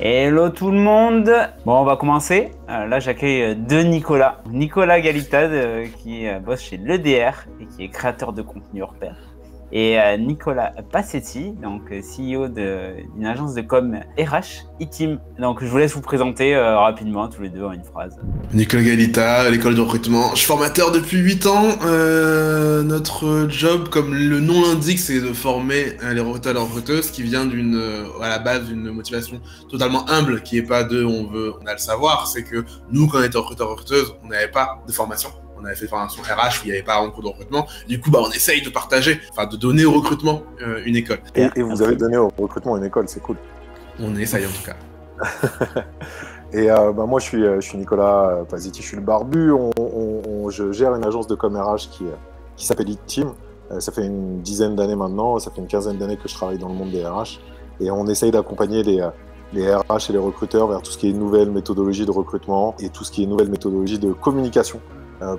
Hello tout le monde. Bon, on va commencer. Là, j'accueille deux Nicolas. Nicolas Galitad, qui bosse chez l'EDR et qui est créateur de contenu hors pair. Et Nicolas Passetti, donc CEO d'une agence de com RH, E-Team. Donc, je vous laisse vous présenter rapidement, tous les deux, en une phrase. Nicolas Galita, l'école de recrutement. Je suis formateur depuis 8 ans. Notre job, comme le nom l'indique, c'est de former les recruteurs et les recruteuses, qui vient à la base d'une motivation totalement humble, qui est pas de on a le savoir. C'est que nous, quand on était recruteurs recruteuses, on n'avait pas de formation. On avait fait formation RH où il n'y avait pas un cours de recrutement. Du coup, on essaye de partager, de donner au recrutement une école. Et vous avez donné au recrutement une école, c'est cool. On essaye en tout cas. Et moi, je suis Nicolas Passetti, je suis le barbu. Je gère une agence de com RH qui s'appelle E-Team. Ça fait une dizaine d'années maintenant, ça fait une quinzaine d'années que je travaille dans le monde des RH. Et on essaye d'accompagner les RH et les recruteurs vers tout ce qui est nouvelles méthodologies de recrutement et tout ce qui est nouvelles méthodologies de communication.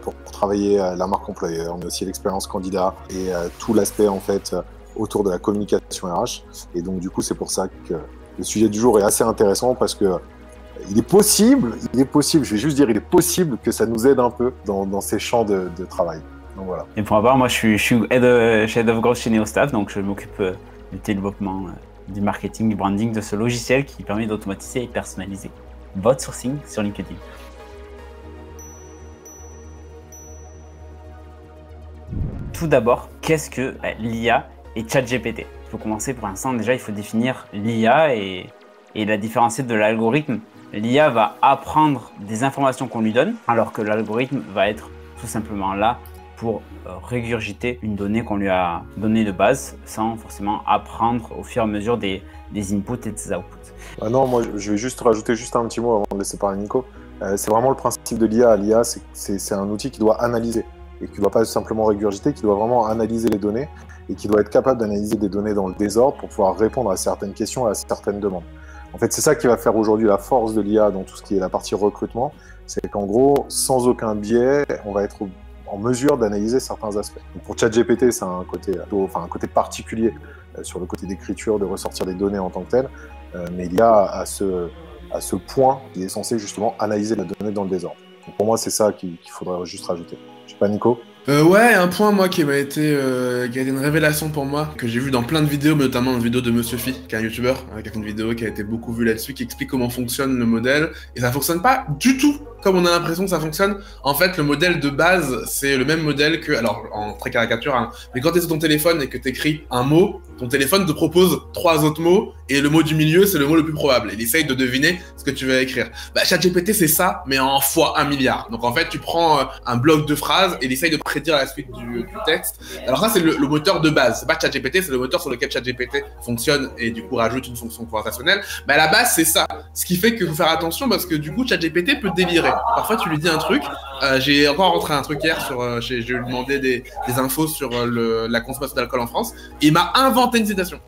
Pour travailler la marque employeur, mais aussi l'expérience candidat et tout l'aspect en fait autour de la communication RH. Et donc du coup, c'est pour ça que le sujet du jour est assez intéressant parce que il est possible, je vais juste dire, il est possible que ça nous aide un peu dans ces champs de travail. Donc voilà. Et pour ma part, moi, je suis head of growth chez Neostaff, donc je m'occupe du développement, du marketing, du branding de ce logiciel qui permet d'automatiser et personnaliser votre sourcing sur LinkedIn. Tout d'abord, qu'est-ce que l'IA et ChatGPT? Il faut commencer pour l'instant, déjà il faut définir l'IA et la différencier de l'algorithme. L'IA va apprendre des informations qu'on lui donne, alors que l'algorithme va être tout simplement là pour régurgiter une donnée qu'on lui a donnée de base, sans forcément apprendre au fur et à mesure des inputs et des outputs. Non, moi je vais juste rajouter un petit mot avant de laisser parler Nico. C'est vraiment le principe de l'IA. L'IA, c'est un outil qui doit analyser. Et qui ne doit pas simplement régurgiter, qui doit vraiment analyser les données et qui doit être capable d'analyser des données dans le désordre pour pouvoir répondre à certaines questions, à certaines demandes. En fait, c'est ça qui va faire aujourd'hui la force de l'IA dans tout ce qui est la partie recrutement, c'est qu'en gros, sans aucun biais, on va être en mesure d'analyser certains aspects. Donc pour ChatGPT, c'est un côté particulier sur le côté d'écriture, de ressortir des données en tant que tel, mais l'IA à ce point qui est censé justement analyser la donnée dans le désordre. Donc pour moi, c'est ça qu'il faudrait juste rajouter. Je sais pas, Nico? Ouais, un point moi qui a été une révélation pour moi, que j'ai vu dans plein de vidéos, mais notamment une vidéo de Monsieur Phi, qui est un youtubeur, qui a fait une vidéo qui a été beaucoup vue là-dessus, qui explique comment fonctionne le modèle, et ça fonctionne pas du tout comme on a l'impression que ça fonctionne. En fait, le modèle de base, c'est le même modèle que, alors en très caricature, hein, mais quand tu es sur ton téléphone et que tu écris un mot, ton téléphone te propose 3 autres mots, et le mot du milieu, c'est le mot le plus probable. Il essaye de deviner ce que tu vas écrire. ChatGPT, c'est ça, mais en fois 1 milliard. Donc en fait, tu prends un bloc de phrases et il essaye de prédire la suite du texte. Alors ça, c'est le moteur de base. C'est pas ChatGPT, c'est le moteur sur lequel ChatGPT fonctionne et du coup rajoute une fonction conversationnelle. Mais à la base, c'est ça. Ce qui fait qu'il faut faire attention parce que du coup, ChatGPT peut délirer. Parfois, tu lui dis un truc. J'ai encore rentré un truc hier je lui demandais des infos sur la consommation d'alcool en France. Et il m'a inventé une citation.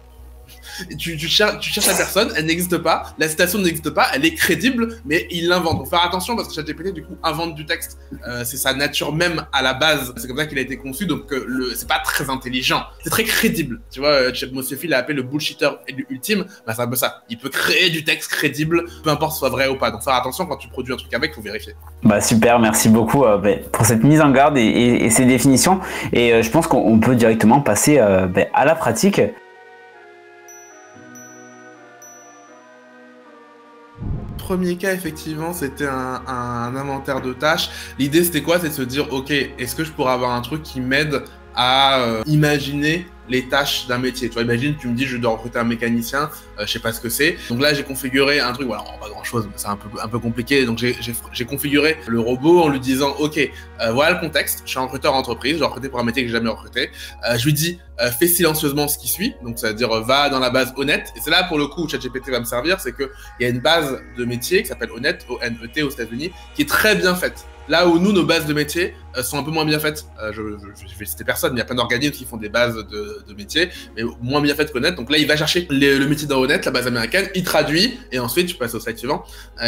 Tu cherches la personne, elle n'existe pas, la citation n'existe pas, elle est crédible, mais il l'invente. Donc faire attention parce que ChatGPT du coup invente du texte. C'est sa nature même à la base, c'est comme ça qu'il a été conçu, donc c'est pas très intelligent, c'est très crédible. Tu vois, Monsieur Phi l'a appelé le bullshitter ultime, c'est un peu ça. Il peut créer du texte crédible, peu importe soit vrai ou pas. Donc faire attention quand tu produis un truc avec, faut vérifier. Super, merci beaucoup pour cette mise en garde et ces définitions. Et je pense qu'on peut directement passer à la pratique. Premier cas, effectivement, c'était un inventaire de tâches. L'idée, c'était quoi? C'est de se dire, ok, est-ce que je pourrais avoir un truc qui m'aide à imaginer les tâches d'un métier. Tu vois, imagine, tu me dis, je dois recruter un mécanicien, je sais pas ce que c'est. Donc là, j'ai configuré un truc, voilà, pas grand chose, c'est un peu compliqué. Donc j'ai configuré le robot en lui disant, ok, voilà le contexte, je suis un recruteur entreprise, je dois recruter pour un métier que j'ai jamais recruté. Je lui dis, fais silencieusement ce qui suit, donc ça veut dire, va dans la base Honnête. Et c'est là, pour le coup, où ChatGPT va me servir, c'est qu'il y a une base de métier qui s'appelle Honnête, O-N-E-T aux États-Unis, qui est très bien faite. Là où nous, nos bases de métier, sont un peu moins bien faites. Je vais citer personne, mais il y a plein d'organismes qui font des bases de métiers, mais moins bien faites qu'Honnête. Donc là, il va chercher le métier dans Honnête, la base américaine, il traduit, et ensuite, je passe au slide suivant,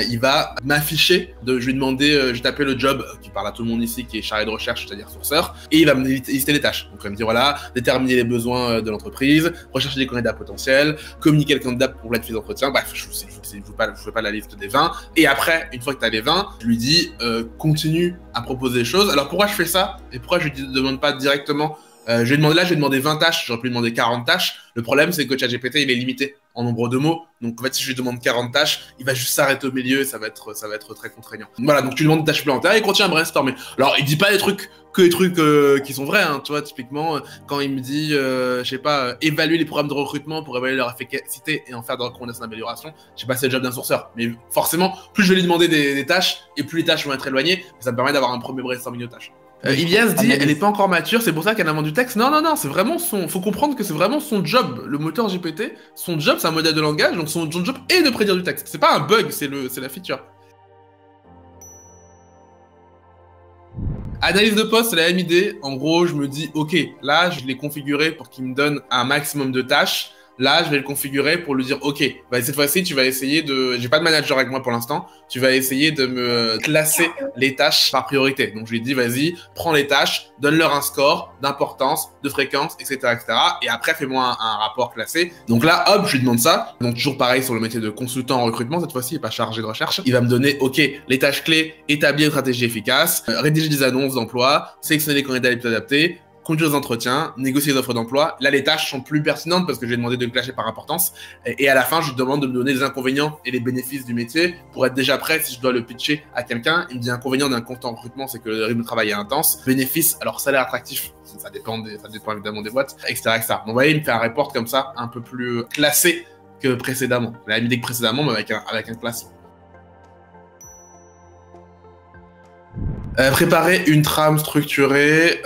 il va m'afficher, je vais demander, je vais taper le job qui parle à tout le monde ici, qui est chargé de recherche, c'est-à-dire sourceur, et il va me lister les tâches. Donc il va me dire, voilà, déterminer les besoins de l'entreprise, rechercher des candidats potentiels, communiquer le candidat pour planifier l'entretien, bref, je ne fais pas la liste des 20. Et après, une fois que tu as les 20, je lui dis, continue à proposer des choses. Alors pourquoi je fais ça et pourquoi je ne demande pas directement je vais demander 20 tâches, j'aurais pu lui demander 40 tâches. Le problème, c'est que ChatGPT, il est limité en nombre de mots. Donc, en fait, si je lui demande 40 tâches, il va juste s'arrêter au milieu et ça va être très contraignant. Voilà, donc tu lui demandes des tâches supplémentaires et il continue à brainstormer. Alors, il dit pas des trucs qui sont vrais, hein. Tu vois, typiquement, quand il me dit, je sais pas, évaluer les programmes de recrutement pour évaluer leur efficacité et en faire des recommandations d'amélioration, je sais pas, c'est le job d'un sourceur. Mais forcément, plus je vais lui demander des tâches et plus les tâches vont être éloignées, ça me permet d'avoir un premier brainstorming de tâches. Ilias dit, elle n'est pas encore mature, c'est pour ça qu'elle a vendu du texte. Non, c'est vraiment faut comprendre que c'est vraiment son job. Le moteur GPT, son job, c'est un modèle de langage, donc son job est de prédire du texte. C'est pas un bug, c'est la feature. Analyse de poste, c'est la même idée. En gros, je me dis, ok, là, je l'ai configuré pour qu'il me donne un maximum de tâches. Là, je vais le configurer pour lui dire, ok, bah, cette fois-ci, tu vas essayer de... J'ai pas de manager avec moi pour l'instant. Tu vas essayer de me classer les tâches par priorité. Donc, je lui dis, vas-y, prends les tâches, donne-leur un score d'importance, de fréquence, etc., etc. Et après, fais-moi un rapport classé. Donc là, hop, je lui demande ça. Donc, toujours pareil sur le métier de consultant en recrutement. Cette fois-ci, il n'est pas chargé de recherche. Il va me donner, ok, les tâches clés, établir une stratégie efficace, rédiger des annonces d'emploi, sélectionner les candidats les plus adaptés, conduire les entretiens, négocier les offres d'emploi. Là, les tâches sont plus pertinentes parce que j'ai demandé de le clasher par importance. Et à la fin, je lui demande de me donner les inconvénients et les bénéfices du métier pour être déjà prêt si je dois le pitcher à quelqu'un. Il me dit inconvénient d'un compte en recrutement, c'est que le rythme de travail est intense. Bénéfice, alors salaire attractif, ça dépend évidemment des boîtes, etc., etc. Donc, vous voyez, il me fait un report comme ça, un peu plus classé que précédemment. La même idée que précédemment, mais avec un classement. Préparer une trame structurée,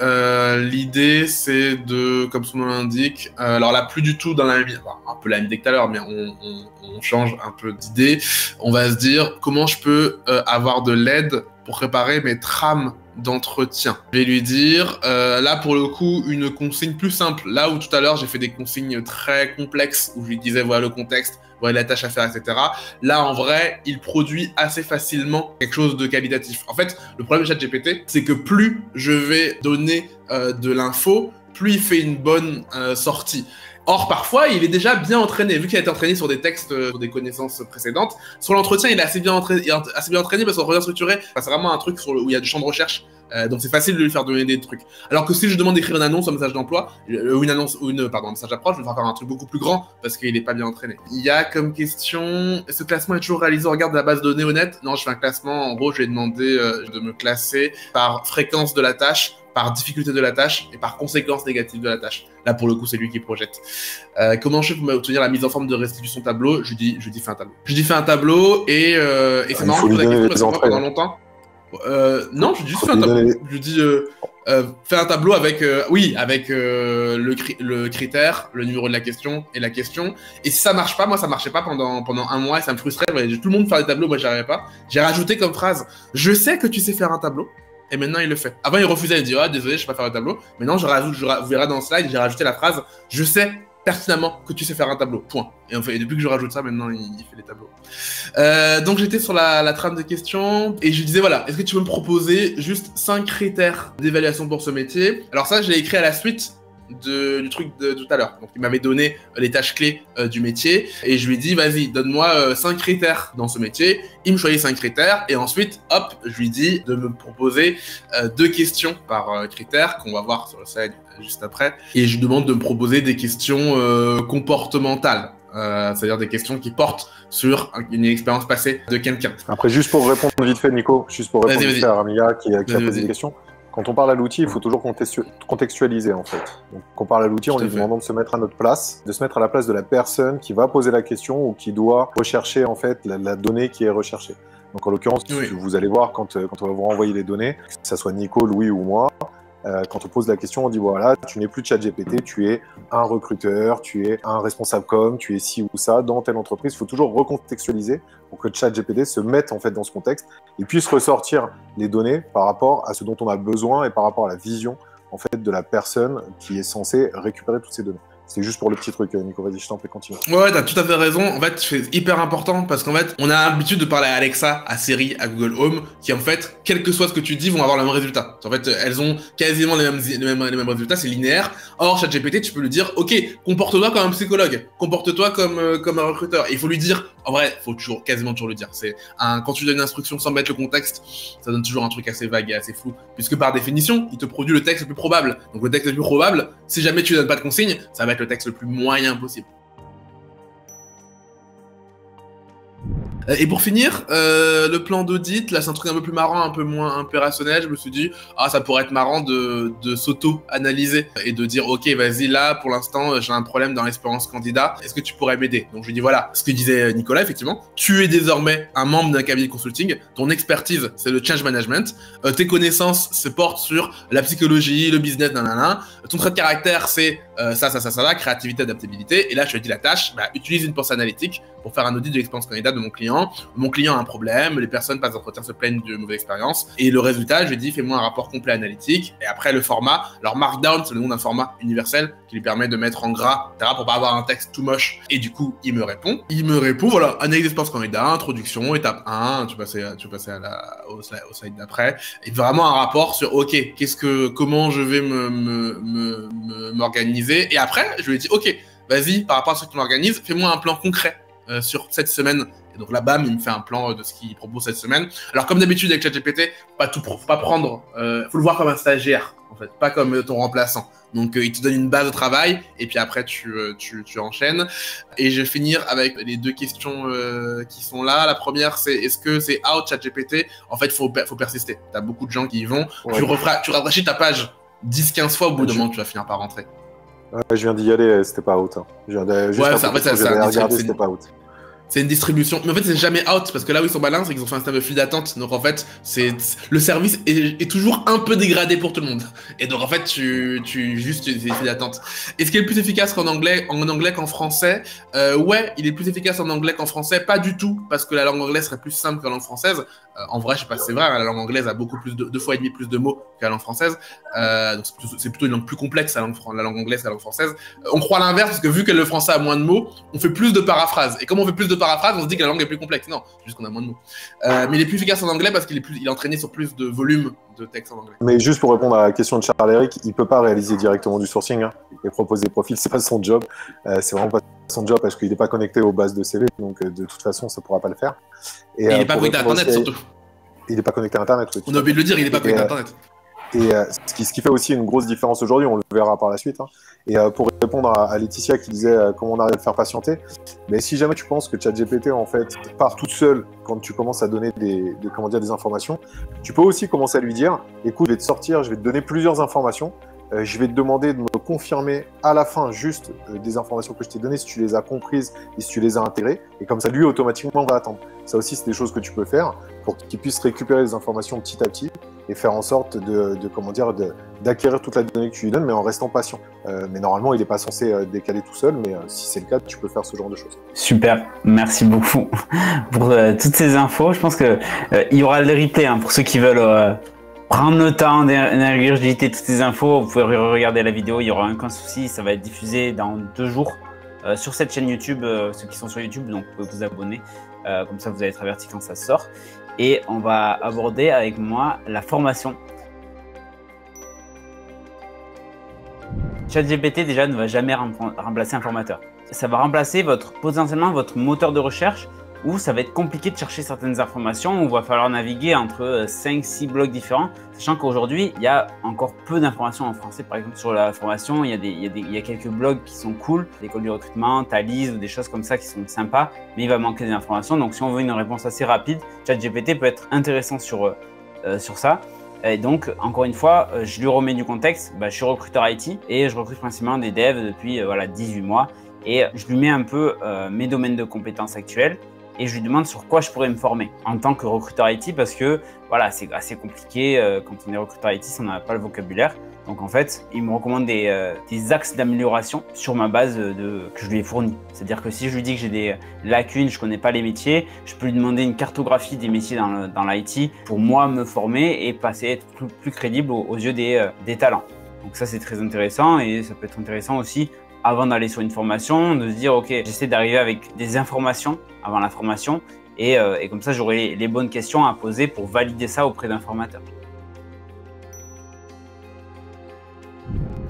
l'idée c'est de, comme son nom l'indique, alors là plus du tout dans la même idée, un peu la même idée que tout à l'heure, mais on change un peu d'idée. On va se dire comment je peux avoir de l'aide pour préparer mes trames d'entretien. Je vais lui dire, là pour le coup, une consigne plus simple. Là où tout à l'heure j'ai fait des consignes très complexes, où je lui disais voilà le contexte, voilà la tâche à faire, etc. Là en vrai, il produit assez facilement quelque chose de qualitatif. En fait, le problème de ChatGPT, c'est que plus je vais donner de l'info, plus il fait une bonne sortie. Or, parfois, il est déjà bien entraîné. Vu qu'il a été entraîné sur des textes, sur des connaissances précédentes, sur l'entretien, il est assez bien entraîné parce qu'on revient structuré. Enfin, c'est vraiment un truc où il y a du champ de recherche. Donc, c'est facile de lui faire donner des trucs. Alors que si je demande d'écrire une annonce, un message d'emploi, un message d'approche, je vais faire un truc beaucoup plus grand parce qu'il n'est pas bien entraîné. Il y a comme question, ce classement est toujours réalisé au regard de la base de données Honnête? Non, je fais un classement. En gros, je vais demander de me classer par fréquence de la tâche, par difficulté de la tâche et par conséquence négative de la tâche. Là, pour le coup, c'est lui qui projette. Comment je fais pour obtenir la mise en forme de restitution tableau? Je dis fais un tableau. Je dis fais un tableau et c'est marrant de poser la question parce que moi, pendant longtemps... non, je dis juste fais un tableau. Je dis fais un tableau avec, le critère, le numéro de la question et la question. Et si ça marche pas, moi ça marchait pas pendant un mois et ça me frustrait. Tout le monde faire des tableaux, moi j'y arrivais pas. J'ai rajouté comme phrase, je sais que tu sais faire un tableau. Et maintenant, il le fait. Avant, il refusait, il dit, ah, désolé, je sais pas faire le tableau. Maintenant, vous verrez dans le slide, j'ai rajouté la phrase, je sais pertinemment que tu sais faire un tableau. Point. Et en fait, depuis que je rajoute ça, maintenant, il fait les tableaux. Donc, j'étais sur la trame de questions et je lui disais, voilà, est-ce que tu peux me proposer juste 5 critères d'évaluation pour ce métier? Alors ça, je l'ai écrit à la suite du truc de tout à l'heure. Donc, il m'avait donné les tâches clés du métier et je lui ai dit, vas-y, donne-moi 5 critères dans ce métier. Il me choisit 5 critères et ensuite, hop, je lui dis de me proposer 2 questions par critère qu'on va voir sur le slide juste après. Et je lui demande de me proposer des questions comportementales. C'est-à-dire des questions qui portent sur une expérience passée de quelqu'un. Après, juste pour répondre vite fait, Nico, juste pour répondre vite fait à Ramia qui a posé des questions. Quand on parle à l'outil, il faut toujours contextualiser en fait. Donc, quand on parle à l'outil, on lui demande de se mettre à notre place, de se mettre à la place de la personne qui va poser la question ou qui doit rechercher en fait la donnée qui est recherchée. Donc en l'occurrence, vous allez voir quand on va vous renvoyer les données, que ce soit Nico, Louis ou moi, Quand on pose la question, on dit voilà, tu n'es plus ChatGPT, tu es un recruteur, tu es un responsable com, tu es ci ou ça dans telle entreprise. Il faut toujours recontextualiser pour que ChatGPT se mette en fait dans ce contexte et puisse ressortir les données par rapport à ce dont on a besoin et par rapport à la vision en fait de la personne qui est censée récupérer toutes ces données. C'est juste pour le petit truc, Nico, vas-y, je t'en prie, continue. Ouais, t'as tout à fait raison. En fait, c'est hyper important parce qu'en fait, on a l'habitude de parler à Alexa, à Siri, à Google Home, qui en fait, quel que soit ce que tu dis, vont avoir le même résultat. En fait, elles ont quasiment les mêmes résultats, c'est linéaire. Or, ChatGPT, tu peux lui dire, ok, comporte-toi comme un psychologue, comporte-toi comme un recruteur. Et il faut lui dire, en vrai, faut toujours, quasiment toujours le dire. Quand tu donnes une instruction sans mettre le contexte, ça donne toujours un truc assez vague et assez flou. Puisque par définition, il te produit le texte le plus probable. Donc le texte le plus probable, si jamais tu donnes pas de consigne, ça va être le texte le plus moyen possible. Et pour finir, le plan d'audit, là c'est un truc un peu plus marrant, un peu moins opérationnel. Je me suis dit, ça pourrait être marrant de s'auto-analyser et de dire, ok, vas-y, là pour l'instant j'ai un problème dans l'expérience candidat, est-ce que tu pourrais m'aider? Donc je lui dis, voilà, ce que disait Nicolas, effectivement, tu es désormais un membre d'un cabinet de consulting, ton expertise c'est le change management, tes connaissances se portent sur la psychologie, le business, nanana, ton trait de caractère c'est ça, créativité, adaptabilité, et là je lui dis la tâche, utilise une pensée analytique pour faire un audit de l'expérience candidat de mon client. Mon client a un problème, les personnes passent d'entretien se plaignent de mauvaise expérience. Et le résultat, je lui dis, fais-moi un rapport complet analytique. Et après, le format, alors Markdown, c'est le nom d'un format universel qui lui permet de mettre en gras, etc., pour pas avoir un texte tout moche. Et du coup, il me répond, voilà, analyse d'expérience candidat, introduction, étape 1, tu peux passer au slide d'après. Et vraiment un rapport sur, ok, comment je vais m'organiser. Et après, je lui ai dit, ok, vas-y, par rapport à ce que tu m'organises, fais-moi un plan concret sur cette semaine. Et donc là, bam, il me fait un plan de ce qu'il propose cette semaine. Alors comme d'habitude avec ChatGPT, faut pas prendre, faut le voir comme un stagiaire en fait, pas comme ton remplaçant. Donc il te donne une base de travail et puis après tu enchaînes. Et je vais finir avec les deux questions qui sont là. La première, c'est est-ce que c'est out ChatGPT? En fait, faut persister. T'as beaucoup de gens qui y vont. Ouais. Tu rafraîchis ta page 10-15 fois, au bout d'un moment, tu vas finir par rentrer. Ouais, je viens d'y aller, c'était pas out. Hein. C'était pas out. C'est une distribution, mais en fait c'est jamais out parce que là où ils sont malins, c'est qu'ils ont fait un système de file d'attente. Donc en fait, le service est toujours un peu dégradé pour tout le monde. Et donc en fait, tu juste des files d'attente. Est-ce qu'il est plus efficace en anglais qu'en français? Ouais, il est plus efficace en anglais qu'en français, pas du tout parce que la langue anglaise serait plus simple que la langue française. En vrai, je sais pas si c'est vrai, la langue anglaise a beaucoup plus deux fois et demi plus de mots que la langue française. Donc c'est plutôt une langue plus complexe, la langue anglaise que la langue française. On croit l'inverse parce que vu que le français a moins de mots, on fait plus de paraphrases. Et comme on fait plus de paraphrases, on se dit que la langue est plus complexe. Non, juste qu'on a moins de mots. Mais il est plus efficace en anglais parce qu'il est entraîné sur plus de volume de texte en anglais. Mais juste pour répondre à la question de Charles-Éric, il peut pas réaliser directement du sourcing et proposer des profils, c'est pas son job. C'est vraiment pas son job parce qu'il n'est pas connecté aux bases de CV, donc de toute façon, ça pourra pas le faire. Et il n'est pas connecté à Internet surtout. Il n'est pas connecté à Internet. On a oublié de le dire, il n'est pas connecté à Internet. Et ce qui fait aussi une grosse différence aujourd'hui, on le verra par la suite. Et pour répondre à Laetitia qui disait comment on arrive à le faire patienter, mais si jamais tu penses que ChatGPT en fait part toute seule quand tu commences à donner des informations, tu peux aussi commencer à lui dire, écoute, je vais te donner plusieurs informations. Je vais te demander de me confirmer à la fin juste des informations que je t'ai données, si tu les as comprises et si tu les as intégrées. Et comme ça, lui, automatiquement, va attendre. Ça aussi, c'est des choses que tu peux faire pour qu'il puisse récupérer les informations petit à petit et faire en sorte d'acquérir toute la donnée que tu lui donnes, mais en restant patient. Mais normalement, il n'est pas censé décaler tout seul, mais si c'est le cas, tu peux faire ce genre de choses. Super, merci beaucoup pour toutes ces infos. Je pense qu'il y aura le replay pour ceux qui veulent... prendre le temps d'ingurgiter toutes ces infos, vous pouvez regarder la vidéo, il n'y aura aucun souci, ça va être diffusé dans 2 jours sur cette chaîne YouTube, ceux qui sont sur YouTube, donc vous pouvez vous abonner, comme ça vous allez être averti quand ça sort. Et on va aborder avec moi la formation. ChatGPT déjà ne va jamais remplacer un formateur. Ça va remplacer potentiellement votre moteur de recherche, où ça va être compliqué de chercher certaines informations, où il va falloir naviguer entre 5-6 blogs différents, sachant qu'aujourd'hui, il y a encore peu d'informations en français. Par exemple, sur la formation, il y a quelques blogs qui sont cool, l'école du recrutement, Thalys, ou des choses comme ça qui sont sympas, mais il va manquer des informations. Donc, si on veut une réponse assez rapide, ChatGPT peut être intéressant sur ça. Et donc, encore une fois, je lui remets du contexte. Je suis recruteur IT et je recrute principalement des devs depuis 18 mois. Et je lui mets un peu mes domaines de compétences actuels. et je lui demande sur quoi je pourrais me former en tant que recruteur IT parce que voilà, c'est assez compliqué quand on est recruteur IT, si on n'a pas le vocabulaire. Donc en fait, il me recommande des axes d'amélioration sur ma base que je lui ai fournie. C'est-à-dire que si je lui dis que j'ai des lacunes, je ne connais pas les métiers, je peux lui demander une cartographie des métiers dans l'IT pour moi me former et passer être plus crédible aux yeux des talents. Donc ça, c'est très intéressant et ça peut être intéressant aussi avant d'aller sur une formation, de se dire ok, j'essaie d'arriver avec des informations avant la formation et comme ça, j'aurai les bonnes questions à poser pour valider ça auprès d'un formateur.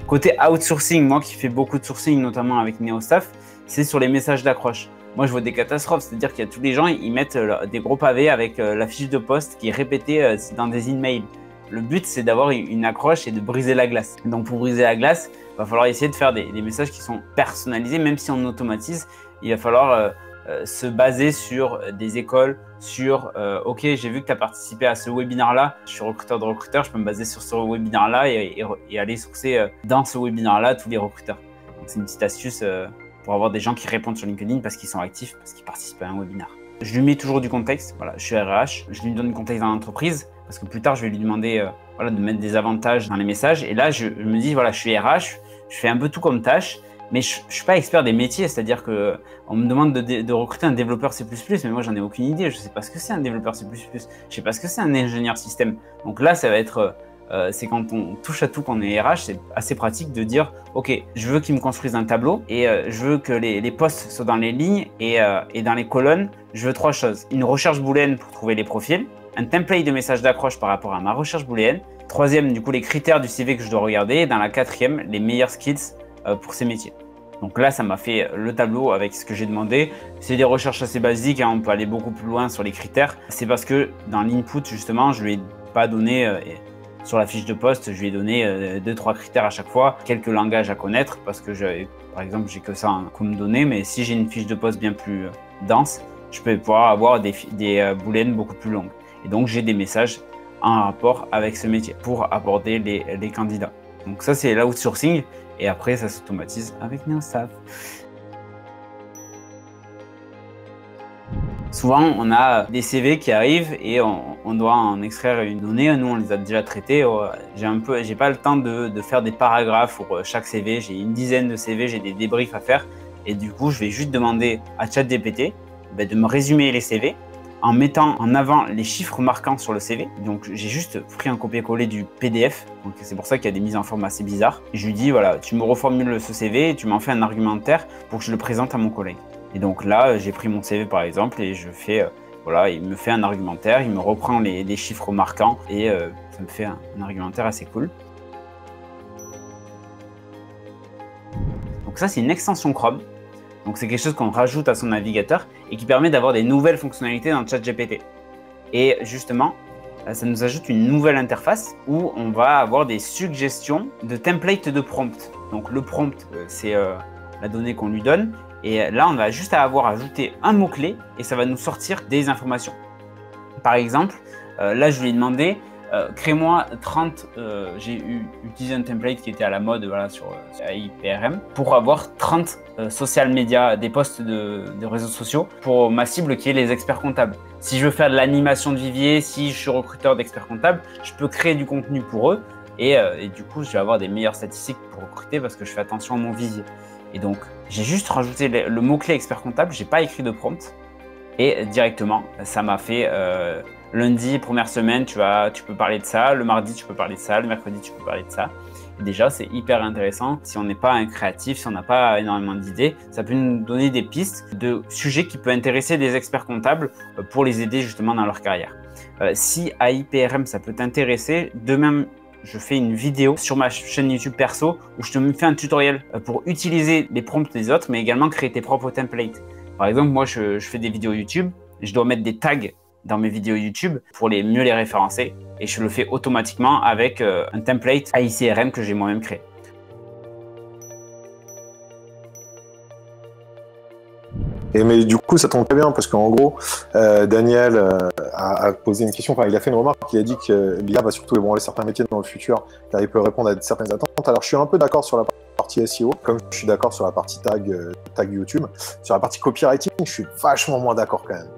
Côté outsourcing, moi qui fais beaucoup de sourcing, notamment avec NeoStaff, c'est sur les messages d'accroche. Moi, je vois des catastrophes, c'est-à-dire qu'il y a tous les gens, ils mettent des gros pavés avec la fiche de poste qui est répétée dans des emails. Le but, c'est d'avoir une accroche et de briser la glace. Donc, pour briser la glace, il va falloir essayer de faire des messages qui sont personnalisés, même si on automatise. Il va falloir se baser sur des écoles, sur ok, j'ai vu que tu as participé à ce webinaire-là, je suis recruteur de recruteurs, je peux me baser sur ce webinaire-là et aller sourcer dans ce webinaire-là tous les recruteurs. Donc, c'est une petite astuce pour avoir des gens qui répondent sur LinkedIn parce qu'ils sont actifs, parce qu'ils participent à un webinaire. Je lui mets toujours du contexte. Voilà, je suis RH, je lui donne du contexte dans l'entreprise parce que plus tard, je vais lui demander voilà, de mettre des avantages dans les messages. Et là, je me dis, voilà, je suis RH, je fais un peu tout comme tâche, mais je ne suis pas expert des métiers. C'est-à-dire qu'on me demande de recruter un développeur C++, mais moi, j'en ai aucune idée. Je ne sais pas ce que c'est un développeur C++. Je ne sais pas ce que c'est un ingénieur système. Donc là, ça va être... c'est quand on touche à tout, qu'on est RH, c'est assez pratique de dire ok, je veux qu'ils me construisent un tableau et je veux que les postes soient dans les lignes et dans les colonnes, je veux 3 choses. Une recherche booléenne pour trouver les profils, un template de message d'accroche par rapport à ma recherche booléenne, 3e, du coup, les critères du CV que je dois regarder, et dans la 4e, les meilleurs skills pour ces métiers. Donc là, ça m'a fait le tableau avec ce que j'ai demandé. C'est des recherches assez basiques, hein, on peut aller beaucoup plus loin sur les critères. C'est parce que dans l'input, justement, je ne lui ai pas donné... sur la fiche de poste, je lui ai donné 2-3 critères à chaque fois, quelques langages à connaître, parce que par exemple, j'ai que ça comme données, mais si j'ai une fiche de poste bien plus dense, je peux pouvoir avoir des booléennes beaucoup plus longues. Et donc, j'ai des messages en rapport avec ce métier pour aborder les candidats. Donc ça, c'est l'outsourcing, et après, ça s'automatise avec NeoStaff. Souvent, on a des CV qui arrivent et on doit en extraire une donnée. Nous, on les a déjà traités. J'ai pas le temps de faire des paragraphes pour chaque CV. J'ai une dizaine de CV, j'ai des débriefs à faire. Et du coup, je vais juste demander à ChatGPT de me résumer les CV en mettant en avant les chiffres marquants sur le CV. Donc, j'ai juste pris un copier-coller du PDF. Donc, c'est pour ça qu'il y a des mises en forme assez bizarres. Et je lui dis, voilà, tu me reformules ce CV et tu m'en fais un argumentaire pour que je le présente à mon collègue. Et donc là, j'ai pris mon CV par exemple et je fais, voilà, il me fait un argumentaire, il me reprend les chiffres marquants et ça me fait un argumentaire assez cool. Donc ça, c'est une extension Chrome. Donc c'est quelque chose qu'on rajoute à son navigateur et qui permet d'avoir des nouvelles fonctionnalités dans ChatGPT. Et justement, ça nous ajoute une nouvelle interface où on va avoir des suggestions de templates de prompt. Donc le prompt, c'est la donnée qu'on lui donne. Et là, on va juste avoir ajouté un mot-clé et ça va nous sortir des informations. Par exemple, là, je lui ai demandé, crée-moi 30, j'ai utilisé un template qui était à la mode voilà, sur AIPRM pour avoir 30 social media, des posts de réseaux sociaux pour ma cible qui est les experts comptables. Si je veux faire de l'animation de vivier, si je suis recruteur d'experts comptables, je peux créer du contenu pour eux et du coup, je vais avoir des meilleures statistiques pour recruter parce que je fais attention à mon visier. Et donc, j'ai juste rajouté le mot-clé expert comptable, j'ai pas écrit de prompt. Et directement, ça m'a fait lundi, première semaine, tu peux parler de ça. Le mardi, tu peux parler de ça. Le mercredi, tu peux parler de ça. Et déjà, c'est hyper intéressant. Si on n'est pas un créatif, si on n'a pas énormément d'idées, ça peut nous donner des pistes de sujets qui peuvent intéresser des experts comptables pour les aider justement dans leur carrière. Si AIPRM, ça peut t'intéresser, demain, je fais une vidéo sur ma chaîne YouTube perso où je te fais un tutoriel pour utiliser les prompts des autres, mais également créer tes propres templates. Par exemple, moi, je fais des vidéos YouTube. Je dois mettre des tags dans mes vidéos YouTube pour mieux les référencer. Et je le fais automatiquement avec un template AICRM que j'ai moi-même créé. Mais du coup, ça tombe très bien parce qu'en gros, Daniel a posé une question, enfin, il a fait une remarque, il a dit que l'IA va surtout ébranler certains métiers dans le futur car il peut répondre à certaines attentes. Alors, je suis un peu d'accord sur la partie SEO, comme je suis d'accord sur la partie tag YouTube. Sur la partie copywriting, je suis vachement moins d'accord quand même.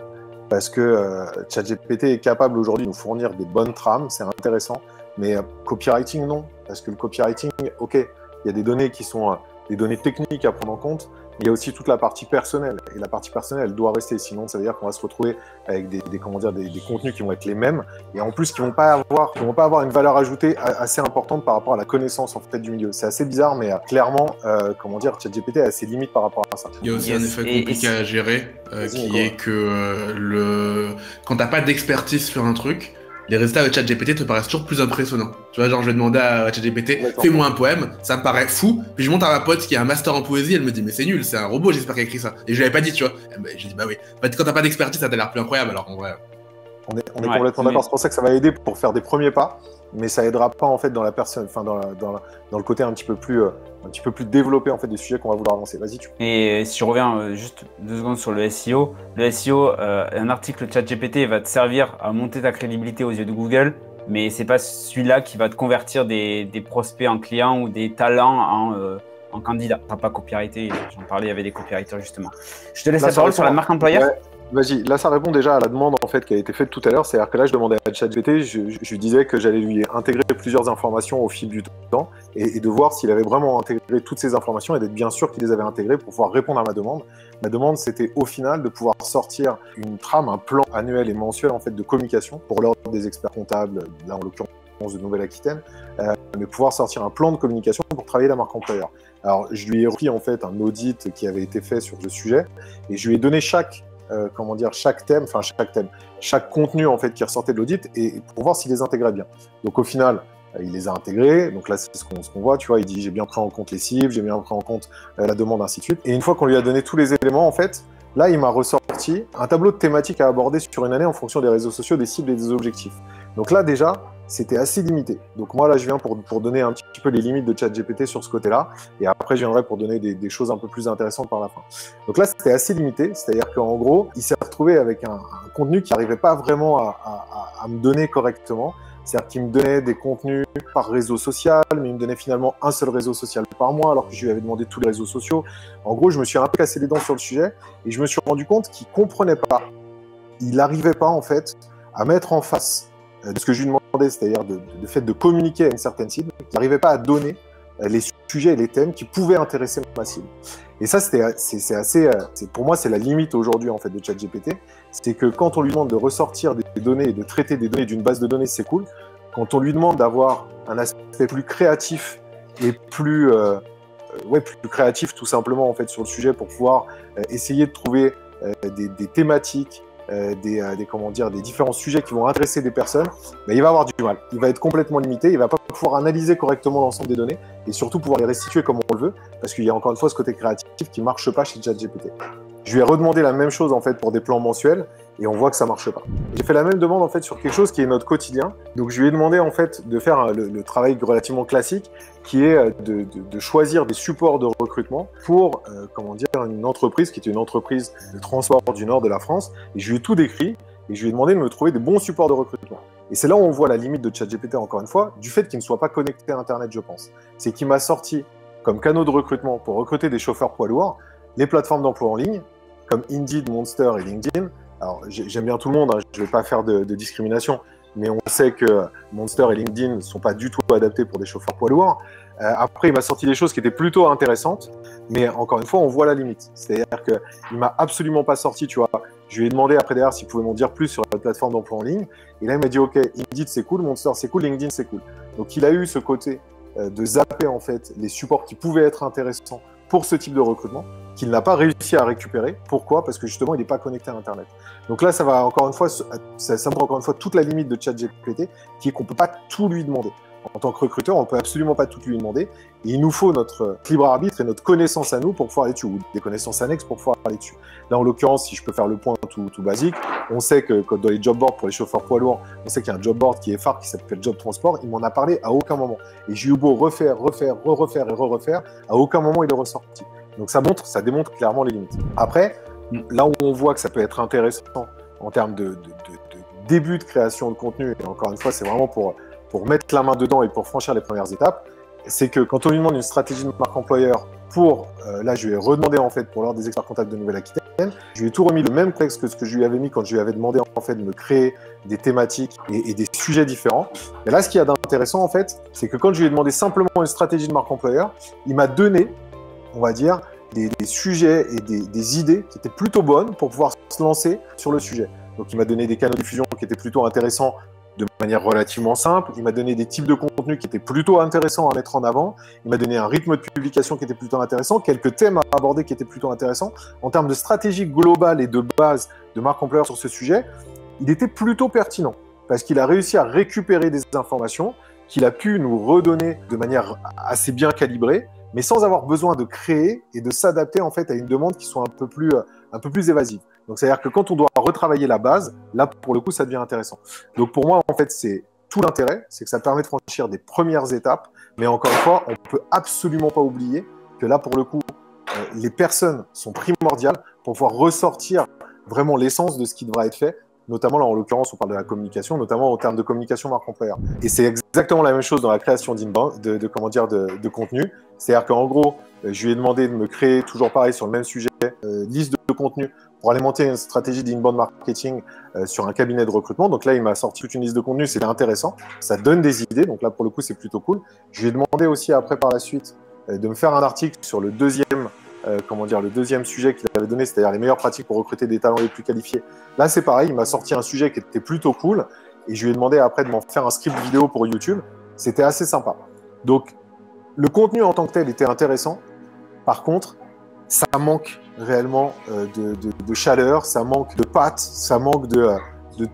Parce que ChatGPT est capable aujourd'hui de nous fournir des bonnes trames, c'est intéressant. Mais copywriting, non. Parce que le copywriting, ok, il y a des données qui sont des données techniques à prendre en compte. Il y a aussi toute la partie personnelle. Et la partie personnelle, elle doit rester. Sinon, ça veut dire qu'on va se retrouver avec des contenus qui vont être les mêmes. Et en plus, qui vont pas avoir une valeur ajoutée assez importante par rapport à la connaissance en fait, du milieu. C'est assez bizarre, mais clairement, ChatGPT a ses limites par rapport à ça. Il y a aussi un effet compliqué à gérer, qui est que quand t'as pas d'expertise sur un truc, les résultats de ChatGPT te paraissent toujours plus impressionnants. Tu vois, genre, je vais demander à ChatGPT, fais-moi un poème, ça me paraît fou. Puis je montre à ma pote qui a un master en poésie, elle me dit, mais c'est nul, c'est un robot, j'espère qu'elle a écrit ça. Et je lui avais pas dit, tu vois. J'ai dit, bah oui. Quand t'as pas d'expertise, ça t'a l'air plus incroyable, alors en vrai. On est complètement d'accord. C'est pour ça que ça va aider pour faire des premiers pas, mais ça aidera pas en fait dans la personne, enfin dans le côté un petit peu plus développé en fait des sujets qu'on va vouloir avancer. Vas-y. Et si je reviens juste 2 secondes sur le SEO, un article ChatGPT va te servir à monter ta crédibilité aux yeux de Google, mais c'est pas celui-là qui va te convertir des prospects en clients ou des talents en candidats. T'as pas copywrité, j'en parlais, il y avait des copywriters justement. Je te laisse la parole sur la marque employeur. Ouais. Vas-y, là ça répond déjà à la demande en fait qui a été faite tout à l'heure, c'est-à-dire que là je demandais à ChatGPT, je disais que j'allais lui intégrer plusieurs informations au fil du temps et de voir s'il avait vraiment intégré toutes ces informations et d'être bien sûr qu'il les avait intégrées pour pouvoir répondre à ma demande. Ma demande c'était au final de pouvoir sortir une trame, un plan annuel et mensuel en fait de communication pour l'ordre des experts comptables, là en l'occurrence de Nouvelle-Aquitaine, mais pouvoir sortir un plan de communication pour travailler la marque employeur. Alors je lui ai repris en fait un audit qui avait été fait sur ce sujet et je lui ai donné chaque contenu en fait qui ressortait de l'audit et pour voir s'il les intégrait bien. Donc au final, il les a intégrés. Donc là, c'est ce qu'on voit, tu vois, il dit j'ai bien pris en compte les cibles, j'ai bien pris en compte la demande, ainsi de suite. Et une fois qu'on lui a donné tous les éléments, en fait, là, il m'a ressorti un tableau de thématiques à aborder sur une année en fonction des réseaux sociaux, des cibles et des objectifs. Donc là, déjà, c'était assez limité. Donc moi, là, je viens pour donner un petit peu les limites de ChatGPT sur ce côté-là. Et après, je viendrai pour donner des choses un peu plus intéressantes par la fin. Donc là, c'était assez limité. C'est-à-dire qu'en gros, il s'est retrouvé avec un contenu qui n'arrivait pas vraiment à me donner correctement. C'est-à-dire qu'il me donnait des contenus par réseau social, mais il me donnait finalement un seul réseau social par mois, alors que je lui avais demandé tous les réseaux sociaux. En gros, je me suis un peu cassé les dents sur le sujet et je me suis rendu compte qu'il ne comprenait pas. Il n'arrivait pas, en fait, à mettre en face de ce que je lui demandais, c'est-à-dire le fait de communiquer à une certaine cible, il n'arrivait pas à donner les sujets et les thèmes qui pouvaient intéresser ma cible. Et ça, pour moi, c'est la limite aujourd'hui en fait de ChatGPT. C'est que quand on lui demande de ressortir des données et de traiter des données d'une base de données, c'est cool. Quand on lui demande d'avoir un aspect plus créatif et plus créatif tout simplement en fait sur le sujet pour pouvoir essayer de trouver des thématiques, des différents sujets qui vont intéresser des personnes, mais il va avoir du mal. Il va être complètement limité, il va pas pouvoir analyser correctement l'ensemble des données et surtout pouvoir les restituer comme on le veut, parce qu'il y a encore une fois ce côté créatif qui marche pas chez ChatGPT. Je lui ai redemandé la même chose en fait pour des plans mensuels et on voit que ça marche pas. J'ai fait la même demande en fait sur quelque chose qui est notre quotidien. Donc je lui ai demandé en fait de faire le travail relativement classique qui est de choisir des supports de recrutement pour une entreprise qui était une entreprise de transport du nord de la France. Et je lui ai tout décrit et je lui ai demandé de me trouver des bons supports de recrutement. Et c'est là où on voit la limite de ChatGPT encore une fois, du fait qu'il ne soit pas connecté à Internet, je pense. C'est qu'il m'a sorti comme canaux de recrutement pour recruter des chauffeurs poids lourds les plateformes d'emploi en ligne, comme Indeed, Monster et LinkedIn. Alors, j'aime bien tout le monde, hein, je ne vais pas faire de discrimination, mais on sait que Monster et LinkedIn ne sont pas du tout adaptés pour des chauffeurs poids lourds. Après, il m'a sorti des choses qui étaient plutôt intéressantes, mais encore une fois, on voit la limite. C'est-à-dire qu'il ne m'a absolument pas sorti, tu vois. Je lui ai demandé après derrière s'il pouvait m'en dire plus sur la plateforme d'emploi en ligne, et là, il m'a dit, OK, Indeed, c'est cool, Monster, c'est cool, LinkedIn, c'est cool. Donc, il a eu ce côté de zapper, en fait, les supports qui pouvaient être intéressants pour ce type de recrutement, qu'il n'a pas réussi à récupérer. Pourquoi? Parce que justement, il n'est pas connecté à Internet. Donc là, ça va encore une fois, ça montre encore une fois toute la limite de ChatGPT, qui est qu'on ne peut pas tout lui demander. En tant que recruteur, on ne peut absolument pas tout lui demander. Et il nous faut notre libre arbitre et notre connaissance à nous pour pouvoir aller dessus, ou des connaissances annexes pour pouvoir aller dessus. Là, en l'occurrence, si je peux faire le point tout basique, on sait que dans les job boards pour les chauffeurs poids lourds, on sait qu'il y a un job board qui est phare, qui s'appelle Job Transport. Il m'en a parlé à aucun moment. Et j'ai eu beau refaire, à aucun moment il est ressorti. Donc ça démontre clairement les limites. Après, là où on voit que ça peut être intéressant en termes de début de création de contenu, et encore une fois, c'est vraiment pour mettre la main dedans et pour franchir les premières étapes, c'est que quand on lui demande une stratégie de marque employeur pour, là je lui ai redemandé en fait pour l'ordre des experts comptables de Nouvelle-Aquitaine, je lui ai tout remis le même contexte que ce que je lui avais mis quand je lui avais demandé en fait de me créer des thématiques et des sujets différents. Et là, ce qu'il y a d'intéressant en fait, c'est que quand je lui ai demandé simplement une stratégie de marque employeur, il m'a donné, on va dire, des sujets et des idées qui étaient plutôt bonnes pour pouvoir se lancer sur le sujet. Donc il m'a donné des canaux de diffusion qui étaient plutôt intéressants de manière relativement simple, il m'a donné des types de contenus qui étaient plutôt intéressants à mettre en avant, il m'a donné un rythme de publication qui était plutôt intéressant, quelques thèmes à aborder qui étaient plutôt intéressants. En termes de stratégie globale et de base de marque employeur sur ce sujet, il était plutôt pertinent parce qu'il a réussi à récupérer des informations qu'il a pu nous redonner de manière assez bien calibrée, mais sans avoir besoin de créer et de s'adapter en fait à une demande qui soit un peu plus évasive. Donc, c'est-à-dire que quand on doit retravailler la base, là, pour le coup, ça devient intéressant. Donc, pour moi, en fait, c'est tout l'intérêt, c'est que ça permet de franchir des premières étapes. Mais encore une fois, on ne peut absolument pas oublier que là, pour le coup, les personnes sont primordiales pour pouvoir ressortir vraiment l'essence de ce qui devra être fait. Notamment, là, en l'occurrence, on parle de la communication, notamment en termes de communication marque employeur. Et c'est exactement la même chose dans la création de contenu. C'est-à-dire qu'en gros, je lui ai demandé de me créer, toujours pareil, sur le même sujet, liste de contenu pour alimenter une stratégie d'inbound marketing sur un cabinet de recrutement. Donc là, il m'a sorti toute une liste de contenus, c'était intéressant. Ça donne des idées, donc là, pour le coup, c'est plutôt cool. Je lui ai demandé aussi, après, par la suite, de me faire un article sur le deuxième sujet qu'il avait donné, c'est-à-dire les meilleures pratiques pour recruter des talents les plus qualifiés. Là, c'est pareil, il m'a sorti un sujet qui était plutôt cool et je lui ai demandé après de m'en faire un script vidéo pour YouTube. C'était assez sympa. Donc, le contenu en tant que tel était intéressant. Par contre, ça manque réellement de chaleur, ça manque de patte, ça manque de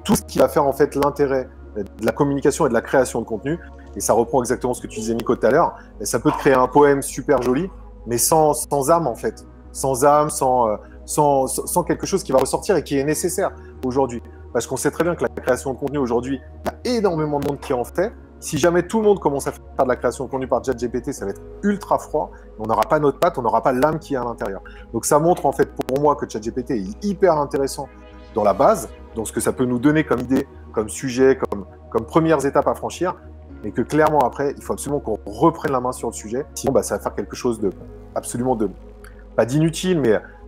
tout ce qui va faire en fait l'intérêt de la communication et de la création de contenu. Et ça reprend exactement ce que tu disais, Nico, tout à l'heure. Et ça peut te créer un poème super joli, mais sans âme en fait, sans âme, sans quelque chose qui va ressortir et qui est nécessaire aujourd'hui. Parce qu'on sait très bien que la création de contenu aujourd'hui, il y a énormément de monde qui en fait. Si jamais tout le monde commence à faire de la création de contenu par ChatGPT, ça va être ultra froid. On n'aura pas notre patte, on n'aura pas l'âme qui est à l'intérieur. Donc ça montre en fait pour moi que ChatGPT est hyper intéressant dans la base, dans ce que ça peut nous donner comme idée, comme sujet, comme premières étapes à franchir. Mais que clairement après, il faut absolument qu'on reprenne la main sur le sujet. Sinon, ça va faire quelque chose de absolument pas d'inutile,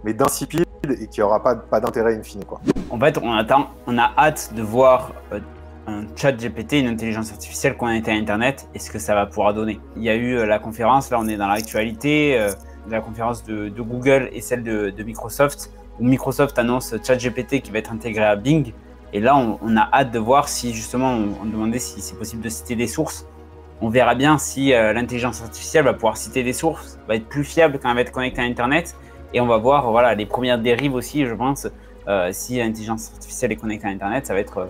mais d'insipide et qui n'aura pas d'intérêt in fine, quoi. En fait, on a hâte de voir un chat GPT, une intelligence artificielle connectée à Internet et ce que ça va pouvoir donner. Il y a eu la conférence, là on est dans l'actualité, la conférence de Google et celle de Microsoft, où Microsoft annonce ChatGPT qui va être intégré à Bing. Et là, on a hâte de voir si, justement, on demandait si c'est possible de citer des sources. On verra bien si l'intelligence artificielle va pouvoir citer des sources, va être plus fiable quand elle va être connectée à Internet. Et on va voir voilà, les premières dérives aussi, je pense. Si l'intelligence artificielle est connectée à Internet, ça va être...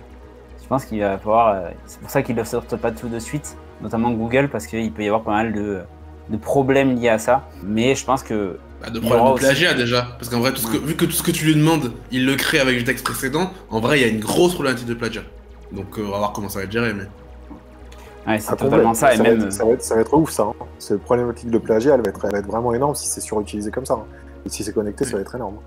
je pense qu'il va falloir... c'est pour ça qu'ils ne sortent pas tout de suite, notamment Google, parce qu'il peut y avoir pas mal de problèmes liés à ça. Mais je pense que... de problème de plagiat déjà, parce qu'en vrai, vu que tout ce que tu lui demandes, il le crée avec le texte précédent, en vrai, il y a une grosse problématique de plagiat. Donc on va voir comment ça va être géré, mais... Ouais, c'est totalement ça, et même... Ça va être ouf, ça. Hein. Cette problématique de plagiat, elle va être vraiment énorme si c'est surutilisé comme ça. Hein. Et si c'est connecté, ça va être énorme.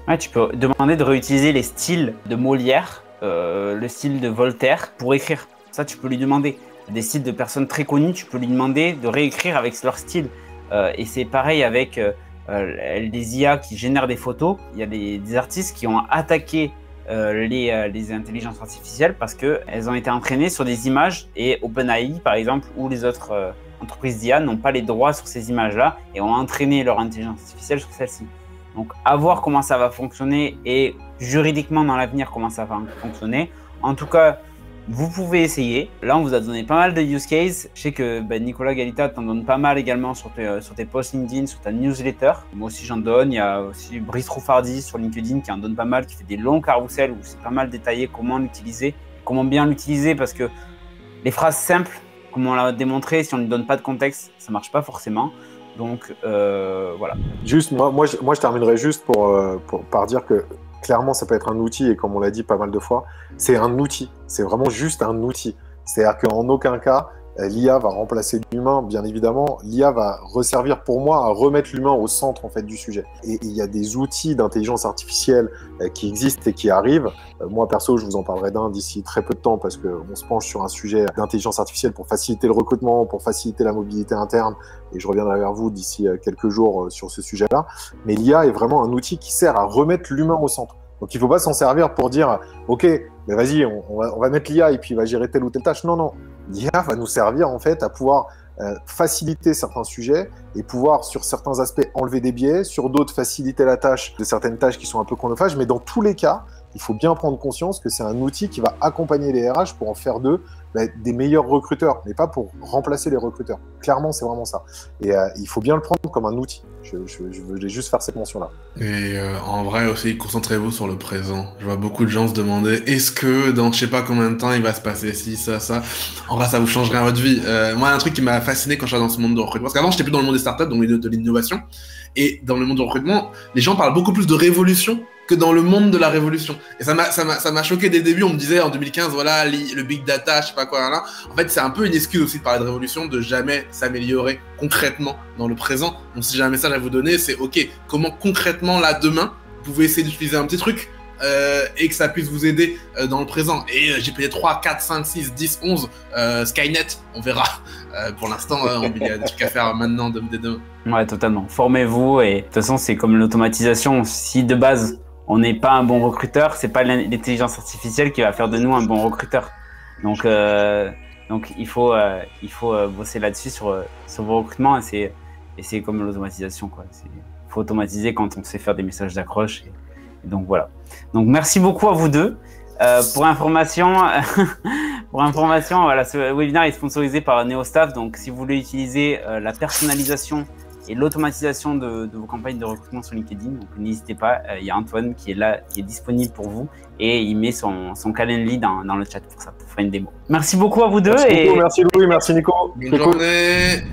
Ouais, tu peux demander de réutiliser les styles de Molière, le style de Voltaire, pour écrire. Ça, tu peux lui demander. Des styles de personnes très connues, tu peux lui demander de réécrire avec leur style. Et c'est pareil avec... des IA qui génèrent des photos. Il y a des artistes qui ont attaqué les intelligences artificielles parce qu'elles ont été entraînées sur des images et OpenAI, par exemple, ou les autres entreprises d'IA n'ont pas les droits sur ces images-là et ont entraîné leur intelligence artificielle sur celle-ci. Donc, à voir comment ça va fonctionner et juridiquement dans l'avenir comment ça va fonctionner. En tout cas, vous pouvez essayer. Là, on vous a donné pas mal de use cases. Je sais que Nicolas Galita t'en donne pas mal également sur tes posts LinkedIn, sur ta newsletter. Moi aussi, j'en donne. Il y a aussi Brice Roufardi sur LinkedIn qui en donne pas mal, qui fait des longs carousels où c'est pas mal détaillé comment l'utiliser, comment bien l'utiliser, parce que les phrases simples, comme on l'a démontré, si on ne lui donne pas de contexte, ça marche pas forcément. Donc, voilà. Juste, moi, je terminerai juste par dire que clairement, ça peut être un outil, et comme on l'a dit pas mal de fois, c'est un outil. C'est vraiment juste un outil. C'est-à-dire qu'en aucun cas, l'IA va remplacer l'humain, bien évidemment. L'IA va resservir pour moi à remettre l'humain au centre en fait du sujet. Et il y a des outils d'intelligence artificielle qui existent et qui arrivent. Moi perso, je vous en parlerai d'un d'ici très peu de temps parce qu'on se penche sur un sujet d'intelligence artificielle pour faciliter le recrutement, pour faciliter la mobilité interne. Et je reviendrai vers vous d'ici quelques jours sur ce sujet-là. Mais l'IA est vraiment un outil qui sert à remettre l'humain au centre. Donc il ne faut pas s'en servir pour dire « Ok, mais vas-y, on va mettre l'IA et puis il va gérer telle ou telle tâche. » Non, non. L'IA va nous servir en fait à pouvoir faciliter certains sujets et pouvoir sur certains aspects enlever des biais, sur d'autres faciliter la tâche de certaines tâches qui sont un peu chronophages. Mais dans tous les cas, il faut bien prendre conscience que c'est un outil qui va accompagner les RH pour en faire d'eux des meilleurs recruteurs, mais pas pour remplacer les recruteurs. Clairement, c'est vraiment ça. Et il faut bien le prendre comme un outil. Je voulais juste faire cette mention-là. Et en vrai aussi, concentrez-vous sur le présent. Je vois beaucoup de gens se demander, est-ce que dans je sais pas combien de temps il va se passer ci, ça. En vrai, ça vous changerait à votre vie. Moi, un truc qui m'a fasciné quand je suis dans ce monde de recrutement, parce qu'avant, j'étais plus dans le monde des startups, donc de l'innovation. Et dans le monde du recrutement, les gens parlent beaucoup plus de révolution que dans le monde de la révolution. Et ça m'a choqué dès le début. On me disait en 2015, voilà, le big data, je sais pas quoi, là. En fait, c'est un peu une excuse aussi de parler de révolution, de jamais s'améliorer concrètement dans le présent. Donc, si j'ai un message à vous donner, c'est OK, comment concrètement, là, demain, vous pouvez essayer d'utiliser un petit truc et que ça puisse vous aider dans le présent. Et j'ai payé 3, 4, 5, 6, 10, 11, Skynet, on verra. Pour l'instant, il y a des trucs à faire maintenant, dès demain. Ouais, totalement. Formez-vous et de toute façon, c'est comme l'automatisation. Si de base, on n'est pas un bon recruteur, c'est pas l'intelligence artificielle qui va faire de nous un bon recruteur. Donc il faut bosser là-dessus sur vos recrutements et c'est comme l'automatisation, quoi. Il faut automatiser quand on sait faire des messages d'accroche. Et donc voilà. Donc merci beaucoup à vous deux. Pour information, voilà, ce webinaire est sponsorisé par NeoStaff. Donc si vous voulez utiliser la personnalisation et l'automatisation de vos campagnes de recrutement sur LinkedIn, donc n'hésitez pas, il y a Antoine qui est là, qui est disponible pour vous et il met son Calendly dans le chat pour ça, pour faire une démo. Merci beaucoup à vous deux. Merci Louis, merci Nico. Bonne journée.